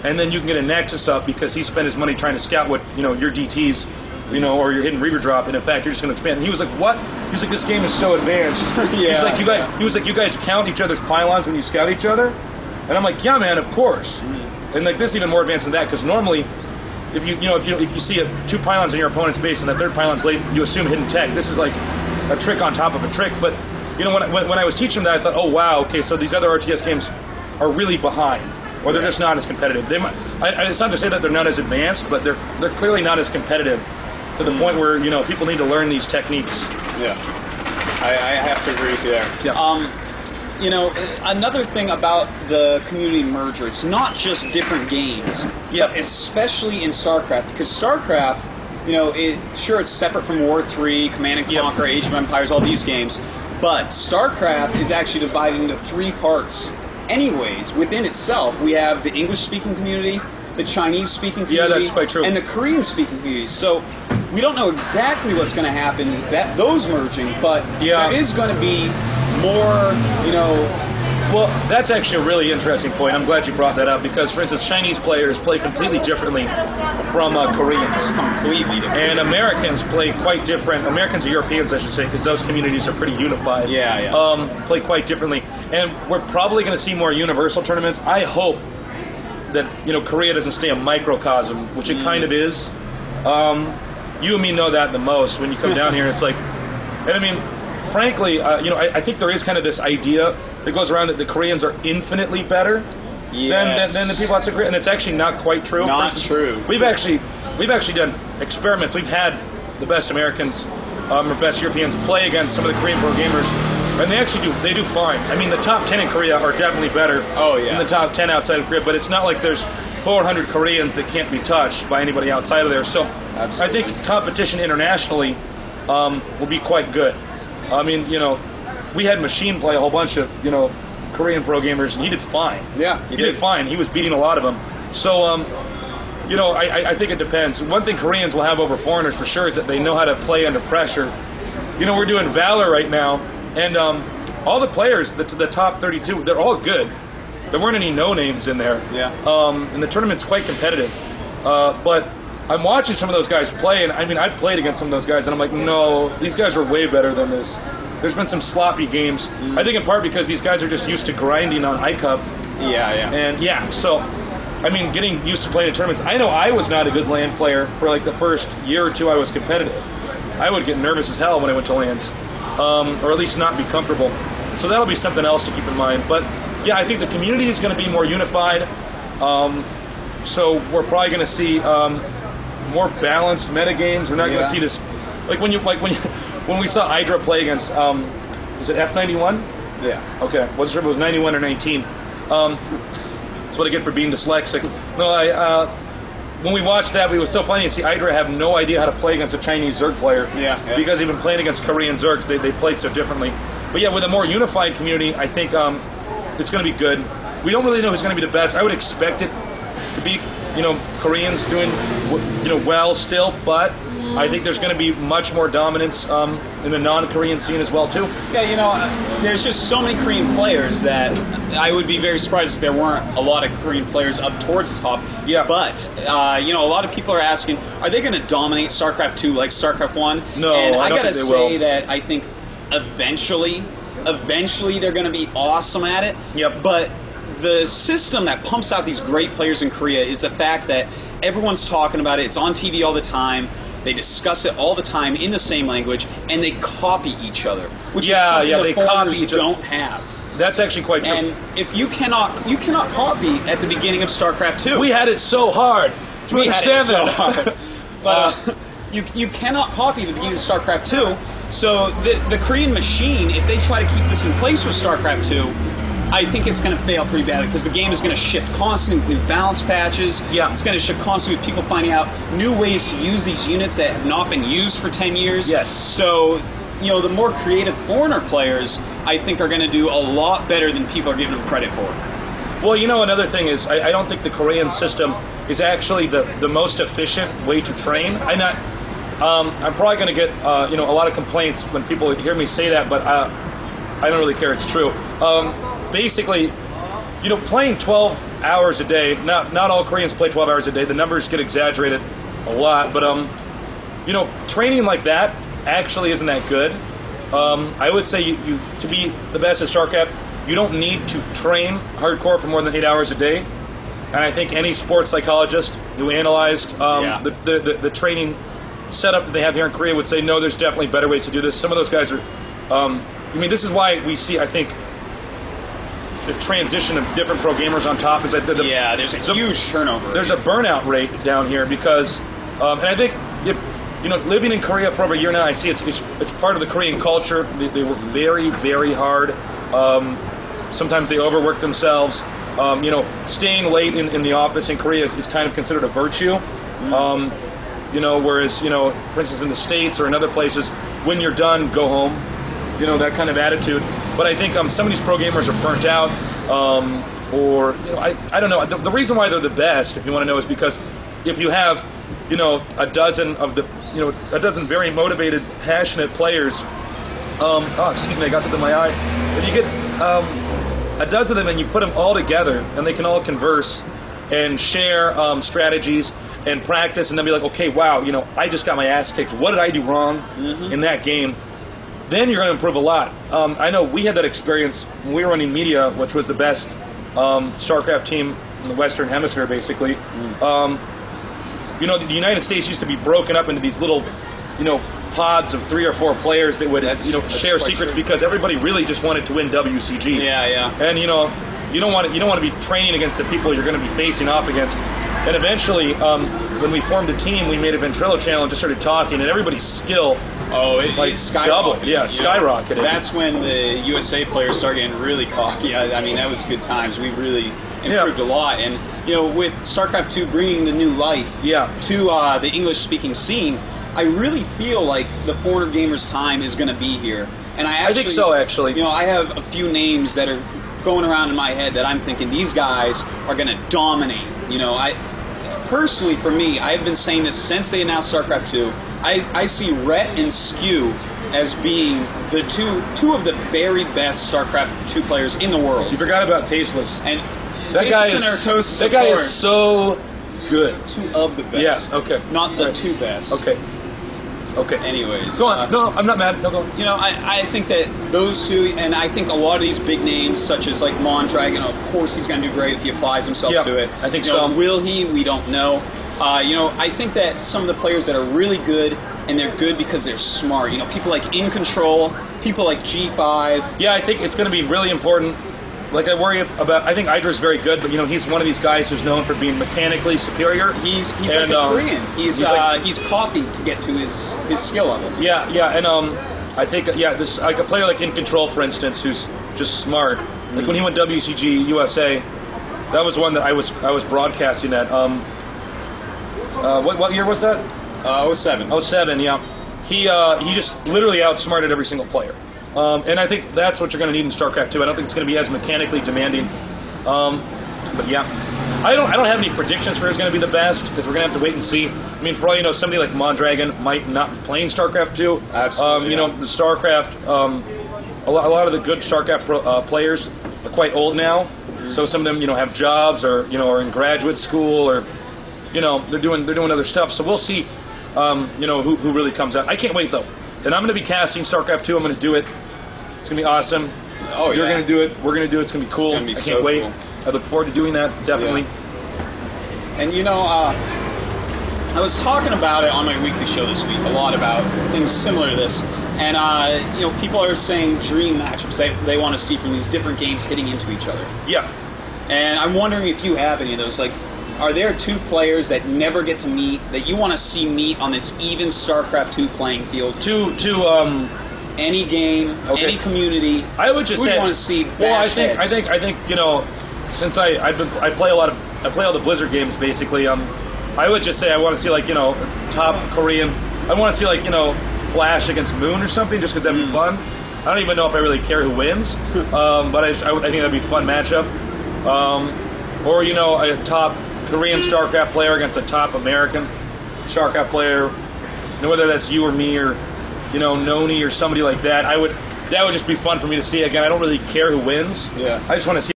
and then you can get a Nexus up because he spent his money trying to scout what your DTs, or your hidden Reaver drop, and in fact you're just going to expand. And he was like, "What?" He was like, "This game is so advanced." He's like, "You guys," he was like, "You guys count each other's pylons when you scout each other," and I'm like, "Yeah, man, of course." And like this is even more advanced than that because normally, if you see 2 pylons in your opponent's base and the 3rd pylon's late, you assume hidden tech. This is like a trick on top of a trick. But when I was teaching that, I thought, oh wow, okay, so these other RTS games are really behind, or they're just not as competitive. They might, it's not to say that they're not as advanced, but they're clearly not as competitive to the point where people need to learn these techniques. Yeah, I have to agree with you there. Yeah. Another thing about the community merger, it's not just different games, but especially in Starcraft, because Starcraft, it's separate from War 3, Command and Conquer, Age of Empires, all these games, but Starcraft is actually divided into 3 parts. Anyways, within itself, we have the English-speaking community, the Chinese-speaking community, that's quite true, and the Korean-speaking community. So we don't know exactly what's going to happen, those merging, but there is going to be more, Well, that's actually a really interesting point. I'm glad you brought that up because, for instance, Chinese players play completely differently from Koreans. Completely different. And Americans play quite different. Americans or Europeans, I should say, because those communities are pretty unified. Play quite differently. And we're probably going to see more universal tournaments. I hope that, Korea doesn't stay a microcosm, which it kind of is. You and me know that the most when you come down here. It's like, and I mean, frankly, I think there is kind of this idea that goes around that the Koreans are infinitely better than the people outside Korea, and it's actually not quite true. Not true. We've actually done experiments. We've had the best Americans or best Europeans play against some of the Korean pro gamers, and they do fine. I mean, the top 10 in Korea are definitely better than the top 10 outside of Korea, but it's not like there's 400 Koreans that can't be touched by anybody outside of there. So Absolutely. I think competition internationally will be quite good. I mean, we had Machine play a whole bunch of, Korean pro gamers, and he did fine. Yeah, he did fine. He was beating a lot of them. So, I think it depends. One thing Koreans will have over foreigners for sure is that they know how to play under pressure. We're doing Valor right now, and all the players, the top 32, they're all good. There weren't any no-names in there. Yeah. And the tournament's quite competitive. But I'm watching some of those guys play, and I mean, I've played against some of those guys, and I'm like, no, these guys are way better than this. There's been some sloppy games. I think in part because these guys are just used to grinding on iCup. And so, I mean, getting used to playing in tournaments. I know I was not a good LAN player for like the first year or two I was competitive. I would get nervous as hell when I went to LANs, or at least not be comfortable. So that'll be something else to keep in mind. But yeah, I think the community is going to be more unified. So we're probably going to see more balanced metagames. We're not going to see this when we saw Hydra play against was it F91? Yeah. Okay. Wasn't sure if it was 91 or 19. That's what I get for being dyslexic. No, when we watched that, it was so funny to see Hydra have no idea how to play against a Chinese Zerg player. Yeah. Because they've been playing against Korean Zergs, they played so differently. But yeah, with a more unified community, I think it's going to be good. We don't really know who's going to be the best. I would expect it to be, Koreans doing, well still, but I think there's going to be much more dominance in the non-Korean scene as well, too. Yeah, there's just so many Korean players that I would be very surprised if there weren't a lot of Korean players up towards the top. Yeah. But, a lot of people are asking, are they going to dominate StarCraft 2 like StarCraft 1? No, and I don't gotta think they will. say that I think eventually they're going to be awesome at it. Yep. But the system that pumps out these great players in Korea is the fact that everyone's talking about it. It's on TV all the time. They discuss it all the time in the same language, and they copy each other, which is something the foreigners don't have. That's actually quite true. And if you cannot copy at the beginning of StarCraft 2. We had it so hard. Do you understand that? Hard. But you cannot copy at the beginning of StarCraft 2. So the Korean machine, if they try to keep this in place with StarCraft 2, I think it's going to fail pretty badly because the game is going to shift constantly with balance patches. Yeah. It's going to shift constantly with people finding out new ways to use these units that have not been used for 10 years. Yes. So, the more creative foreigner players, I think, are going to do a lot better than people are giving them credit for. Well, another thing is, I don't think the Korean system is actually the most efficient way to train. I'm probably going to get, a lot of complaints when people hear me say that, but I don't really care. It's true. Basically, playing 12 hours a day. Not all Koreans play 12 hours a day. The numbers get exaggerated a lot, but training like that actually isn't that good. I would say you to be the best at StarCraft, you don't need to train hardcore for more than 8 hours a day. And I think any sports psychologist who analyzed the training setup that they have here in Korea would say, no, there's definitely better ways to do this. Some of those guys are, this is why we see, I think, the transition of different pro gamers on top is that there's a huge turnover. There's a burnout rate down here because, and I think if living in Korea for over a year now, I see it's part of the Korean culture. They work very, very hard. Sometimes they overwork themselves. Staying late in the office in Korea is kind of considered a virtue. Whereas for instance in the States or in other places, when you're done, go home. That kind of attitude. But I think some of these pro gamers are burnt out, I don't know. The reason why they're the best, if you want to know, is because if you have, a dozen very motivated, passionate players. Excuse me, I got something in my eye. If you get a dozen of them and you put them all together, and they can all converse and share strategies and practice, and then be like, okay, wow, I just got my ass kicked. What did I do wrong in that game? Then you're going to improve a lot. I know we had that experience when we were running media, which was the best StarCraft team in the Western Hemisphere, basically. The United States used to be broken up into these little, pods of 3 or 4 players that would, share secrets because everybody really just wanted to win WCG. Yeah. And you don't want to be training against the people you're going to be facing off against. And eventually, when we formed a team, we made a Ventrilo channel and just started talking, and everybody's skill. It skyrocketed. Doubled. Yeah, skyrocketed. That's when the USA players started getting really cocky. That was good times. We really improved a lot. And, with StarCraft 2 bringing the new life to the English-speaking scene, I really feel like the foreigner gamers' time is going to be here. And I think so, actually. I have a few names that are going around in my head that I'm thinking these guys are going to dominate. Personally, for me, I've been saying this since they announced StarCraft 2. I see Rhett and Skew as being the two of the very best StarCraft 2 players in the world. You forgot about Tasteless. And that guy is Artosis, that guy is so good. 2 of the best. Yeah. Okay. Not the 2 best. Okay. Anyways. Go on. No, I'm not mad. No, go on. I think that those 2, and I think a lot of these big names, such as like Mondragon, of course he's going to do great if he applies himself to it. I think so. Will he? We don't know. I think that some of the players that are really good, and they're good because they're smart. People like In Control, people like G5. Yeah, I think it's going to be really important. Like, I worry about. I think Idra's very good, but he's one of these guys who's known for being mechanically superior. He's like a Korean. He's copied to get to his skill level. Yeah, and I think this like a player like In Control, for instance, who's just smart. Like when he went WCG USA, that was one that I was broadcasting at. What year was that? 07. 07, yeah. He just literally outsmarted every single player. And I think that's what you're going to need in StarCraft 2. I don't think it's going to be as mechanically demanding. But yeah, I don't have any predictions for who's going to be the best because we're going to have to wait and see. For all you know, somebody like Mondragon might not be playing StarCraft 2. Absolutely. The StarCraft, a lot of the good StarCraft players are quite old now. So some of them, have jobs or are in graduate school or they're doing other stuff. So we'll see, who really comes out. I can't wait though. And I'm going to be casting StarCraft 2. I'm going to do it. It's going to be awesome. Oh, yeah. You're going to do it. We're going to do it. It's going to be cool. It's gonna be I so can't wait. cool. I look forward to doing that, definitely. Yeah. And I was talking about it on my weekly show this week, a lot about things similar to this. And, people are saying dream matchups they want to see from these different games hitting into each other. Yeah. And I'm wondering if you have any of those. Like, are there 2 players that never get to meet that you want to see meet on this even StarCraft 2 playing field? Any game, any community. I would just say. Who do you want to see bash Well, heads? I think since I play all the Blizzard games basically. I would just say I want to see top Korean. I want to see Flash against Moon or something just because that'd be fun. I don't even know if I really care who wins, but I think that'd be a fun matchup. Or a top Korean StarCraft player against a top American StarCraft player, whether that's you or me or Noni or somebody like that. That would just be fun for me to see. Again, I don't really care who wins. Yeah. I just want to see